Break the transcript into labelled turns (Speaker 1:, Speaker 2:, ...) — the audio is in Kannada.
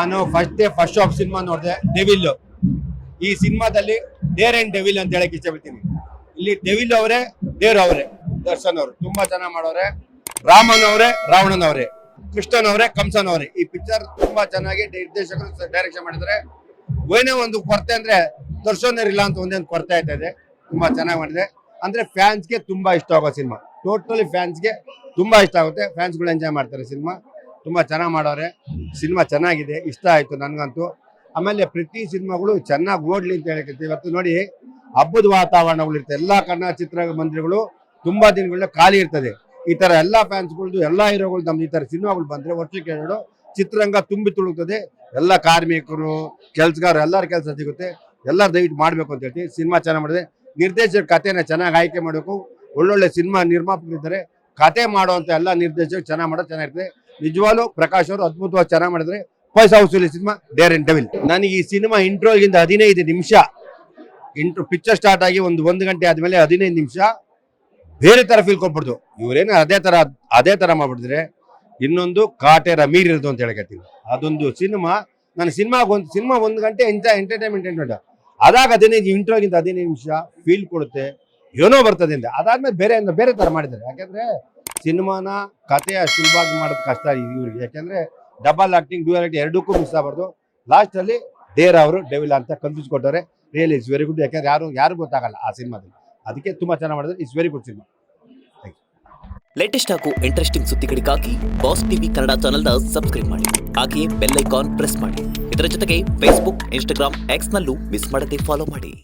Speaker 1: ನಾನು ಫಸ್ಟ್ ಆಫ್ ಸಿನಿಮಾ ನೋಡಿದೆ ಡೆವಿಲ್. ಈ ಸಿನಿಮಾದಲ್ಲಿ ಡೇರ್ ಅಂಡ್ ಡೆವಿಲ್ ಅಂತ ಹೇಳಕ್ ಇಷ್ಟಪಡ್ತೀನಿ. ಇಲ್ಲಿ ಡೆವಿಲ್ ಅವರೇ, ಡೇರ್ ಅವರೇ, ದರ್ಶನ್ ಅವರು ತುಂಬಾ ಚೆನ್ನಾಗಿ ಮಾಡೋರೆ. ರಾಮನ್ ಅವರೇ, ರಾವಣನ್ ಅವರೇ, ಕೃಷ್ಣನ್ ಅವರೇ, ಕಂಸನ್ ಅವರೇ. ಈ ಪಿಕ್ಚರ್ ತುಂಬಾ ಚೆನ್ನಾಗಿ ನಿರ್ದೇಶಕರು ಡೈರೆಕ್ಷನ್ ಮಾಡಿದ್ದಾರೆ. ಏನೇ ಒಂದು ಕೊರತೆ ಅಂದ್ರೆ ದರ್ಶನ್ ಇಲ್ಲ ಅಂತ ಒಂದೇನು ಕೊರತೆ ಆಯ್ತಾ ಇದೆ. ತುಂಬಾ ಚೆನ್ನಾಗಿ ಮಾಡಿದೆ. ಅಂದ್ರೆ ಫ್ಯಾನ್ಸ್ಗೆ ತುಂಬಾ ಇಷ್ಟ ಆಗೋ ಸಿನಿಮಾ. ಟೋಟಲಿ ಫ್ಯಾನ್ಸ್ಗೆ ತುಂಬಾ ಇಷ್ಟ ಆಗುತ್ತೆ. ಫ್ಯಾನ್ಸ್ಗಳು ಎಂಜಾಯ್ ಮಾಡ್ತಾರೆ ಸಿನಿಮಾ. ತುಂಬಾ ಚೆನ್ನಾಗಿ ಮಾಡೋರೆ. ಸಿನಿಮಾ ಚೆನ್ನಾಗಿದೆ, ಇಷ್ಟ ಆಯ್ತು ನನಗಂತೂ. ಆಮೇಲೆ ಪ್ರತಿ ಸಿನಿಮಾಗಳು ಚೆನ್ನಾಗಿ ಓಡ್ಲಿ ಅಂತ ಹೇಳಕ್ಕೆ ಇವತ್ತು ನೋಡಿ ಹಬ್ಬದ ವಾತಾವರಣಗಳು ಇರ್ತದೆ. ಎಲ್ಲಾ ಕನ್ನಡ ಚಿತ್ರಮಂದಿರಗಳು ತುಂಬಾ ದಿನಗಳ ಖಾಲಿ ಇರ್ತದೆ. ಈ ತರ ಎಲ್ಲಾ ಫ್ಯಾನ್ಸ್ಗಳದ್ದು ಎಲ್ಲಾ ಹೀರೋಗಳು ನಮ್ದು ಈ ತರ ಸಿನಿಮಾಗಳು ಬಂದ್ರೆ ವರ್ಷಕ್ಕೆ ಎರಡು ಚಿತ್ರರಂಗ ತುಂಬಿ ತುಳುಕ್ತದೆ. ಎಲ್ಲ ಕಾರ್ಮಿಕರು, ಕೆಲ್ಸಗಾರರು ಎಲ್ಲರ ಕೆಲಸ ಸಿಗುತ್ತೆ. ಎಲ್ಲರೂ ದಯವಿಟ್ಟು ಮಾಡ್ಬೇಕು ಅಂತ ಹೇಳ್ತೀವಿ. ಸಿನಿಮಾ ಚೆನ್ನಾಗಿ ಮಾಡಿದೆ. ನಿರ್ದೇಶಕ ಕಥೆನ ಚೆನ್ನಾಗಿ ಆಯ್ಕೆ ಮಾಡಬೇಕು. ಒಳ್ಳೊಳ್ಳೆ ಸಿನಿಮಾ ನಿರ್ಮಾಪಕರಿದ್ದಾರೆ. ಕತೆ ಮಾಡುವಂತ ಎಲ್ಲ ನಿರ್ದೇಶಕರು ಚೆನ್ನಾಗಿ ಮಾಡೋದು ಚೆನ್ನಾಗಿರ್ತದೆ. ನಿಜವಾಗ್ಲೂ ಪ್ರಕಾಶ್ ಅವರು ಅದ್ಭುತವಾಗಿ ಚೆನ್ನಾಗಿ ಮಾಡಿದ್ರೆ. ಪೈಸಾ ವಸೂಲಿ ಸಿನಿಮಾ ಡೇರ್ ಅಂಡ್ ಡೆವಿಲ್. ನನಗೆ ಈ ಸಿನಿಮಾ ಇಂಟ್ರೋಗಿಂತ 15 ನಿಮಿಷ ಪಿಕ್ಚರ್ ಸ್ಟಾರ್ಟ್ ಆಗಿ ಒಂದು ಗಂಟೆ ಆದ್ಮೇಲೆ 15 ನಿಮಿಷ ಬೇರೆ ತರ ಫೀಲ್ ಕೊಟ್ಬಿಡ್ತು. ಇವ್ರೇನು ಅದೇ ತರ ಮಾಡ್ಬಿಟ್ಟಿದ್ರೆ ಇನ್ನೊಂದು ಕಾಟೇರ ಮೀರ್ ಇರೋದು ಅಂತ ಹೇಳಕತ್ತೀನಿ. ಅದೊಂದು ಸಿನಿಮಾ. ನನ್ನ ಸಿನಿಮಾ 1 ಗಂಟೆ ಎಂಟರ್ಟೈನ್ಮೆಂಟ್ ಅದಾಗ 15 ಇಂಟ್ರೋಗಿಂತ 15 ನಿಮಿಷ ಫೀಲ್ ಕೊಡುತ್ತೆ. ಏನೋ ಬರ್ತದೆ ಅಂತ. ಅದಾದ್ಮೇಲೆ ಬೇರೆ ತರ ಮಾಡಿದ್ದಾರೆ. ಯಾಕಂದ್ರೆ ಸಿನಿಮಾನ ಕಥೆಯ ಸುಲಭವಾಗಿ ಮಾಡೋದು ಕಷ್ಟ ಇವ್ರಿಗೆ. ಯಾಕಂದ್ರೆ ಡಬಲ್ ಆಕ್ಟಿಂಗ್, ಡ್ಯೂಯಲ್ ಆಕ್ಟಿಂಗ್ ಎರಡಕ್ಕೂ ಮಿಸ್ ಆಗ್ಬಾರ್ದು. ಲಾಸ್ಟ್ ಅಲ್ಲಿ ಡೇರ್ ಅವರು ಡೆವಿಲ್ ಅಂತ ಕನ್ಫ್ಯೂಸ್ ಕೊಟ್ಟವ್ರೆ. Really it's very good. ಯಾಕಂದ್ರೆ ಯಾರು ಗೊತ್ತಾಗಲ್ಲ ಆ ಸಿನಿಮಾದಲ್ಲಿ. ಅದಕ್ಕೆ ತುಂಬಾ ಚೆನ್ನಾಗಿ ಮಾಡಿದ್ರೆ. It's very good cinema.
Speaker 2: Latest ಹಾಗೂ ಇಂಟ್ರೆಸ್ಟಿಂಗ್ ಸುದ್ದಿಗಳಿಗಾಗಿ ಬಾಸ್ ಟಿವಿ ಕನ್ನಡ ಚಾನೆಲ್ನ ಸಬ್ಸ್ಕ್ರೈಬ್ ಮಾಡಿ. ಹಾಗೆಯೇ ಬೆಲ್ ಐಕಾನ್ ಪ್ರೆಸ್ ಮಾಡಿ. ಇದರ ಜೊತೆಗೆ ಫೇಸ್ಬುಕ್, ಇನ್ಸ್ಟಾಗ್ರಾಮ್, ಎಕ್ಸ್ನಲ್ಲೂ ಮಿಸ್ ಮಾಡದೆ ಫಾಲೋ ಮಾಡಿ.